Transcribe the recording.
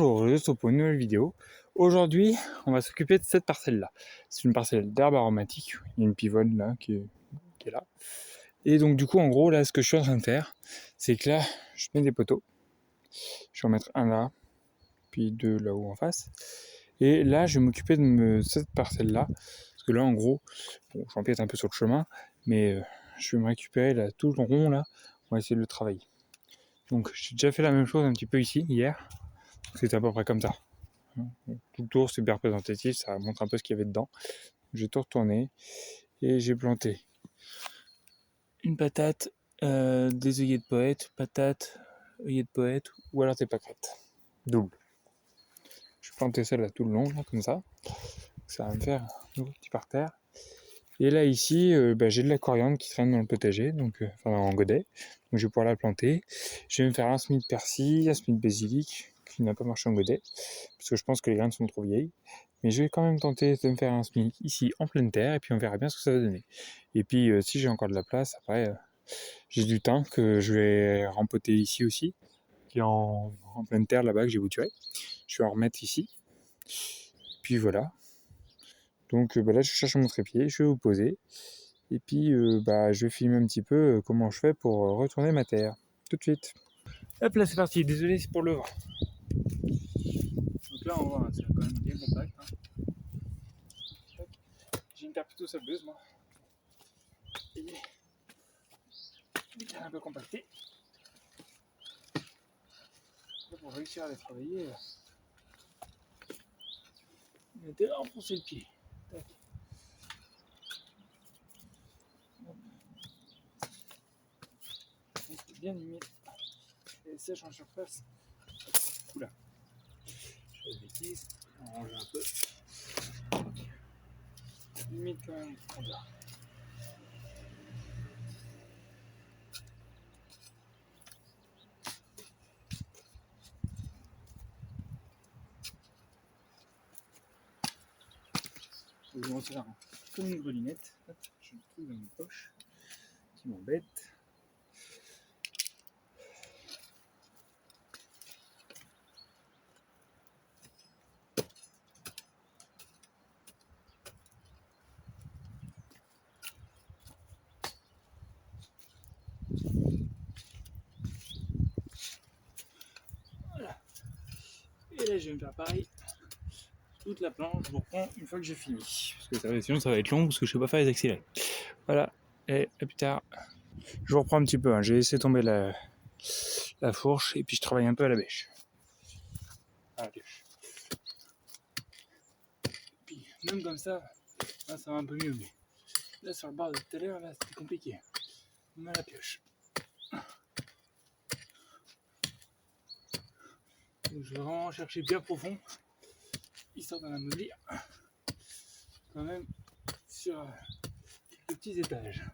Bonjour, je suis pour une nouvelle vidéo. Aujourd'hui, on va s'occuper de cette parcelle-là. C'est une parcelle d'herbes aromatiques. Il y a une pivonne là qui est là. Et donc du coup, en gros, là, ce que je suis en train de faire, c'est que là, je mets des poteaux. Je vais en mettre un là, puis deux là-haut en face. Et là, je vais m'occuper de cette parcelle-là. Parce que là, en gros, bon, j'empiète un peu sur le chemin, mais je vais me récupérer là, tout le rond là. On va essayer de le travailler. Donc, j'ai déjà fait la même chose un petit peu ici, hier. C'était à peu près comme ça. Tout le tour, c'est bien représentatif, ça montre un peu ce qu'il y avait dedans. J'ai tout retourné et j'ai planté une patate, des œillets de poète, patate, œillets de poète, ou alors des pâquerettes. Double. Je vais planter celle-là tout le long, là, comme ça. Ça va me faire un petit parterre. Et là, ici, j'ai de la coriandre qui traîne dans le potager, donc, en godet. Donc, je vais pouvoir la planter. Je vais me faire un semis de persil, un semis de basilic, qui n'a pas marché en godet, parce que je pense que les graines sont trop vieilles. Mais je vais quand même tenter de me faire un semis ici en pleine terre, et puis on verra bien ce que ça va donner. Et puis, si j'ai encore de la place, après, j'ai du thym que je vais rempoter ici aussi, qui est en pleine terre là-bas, que j'ai bouturé. Je vais en remettre ici. Puis voilà. Donc là, je cherche mon trépied, je vais vous poser. Et puis, je vais filmer un petit peu comment je fais pour retourner ma terre. Tout de suite. Hop là, c'est parti. Désolé, c'est pour le vent. Donc là, on voit, c'est quand même bien compact. J'ai une terre plutôt sableuse, moi. Et une terre un peu compactée. Pour réussir à la travailler, on a intérêt à enfoncer le pied. Tac. C'est bien humide. Elle est sèche en surface. Oula. Je fais des bêtises. On va ranger un peu. Humide quand même. Là. Je vais m'en faire comme une grelinette. Hop, je le trouve dans une poche qui m'embête. Voilà. Et là, je vais me faire pareil. Toute la planche, je vous reprends une fois que j'ai fini. Parce que sinon, ça va être long parce que je ne sais pas faire les accélérés. Voilà. Et à plus tard. Je vous reprends un petit peu. J'ai laissé tomber la fourche et puis je travaille un peu à la bêche. À la pioche. Puis, même comme ça, là, ça va un peu mieux. Mais là, sur le bord de tout à l'heure, là, c'était compliqué. On a la pioche. Donc, je vais vraiment chercher bien profond, histoire d'en amoindrir quand même sur quelques petits étages.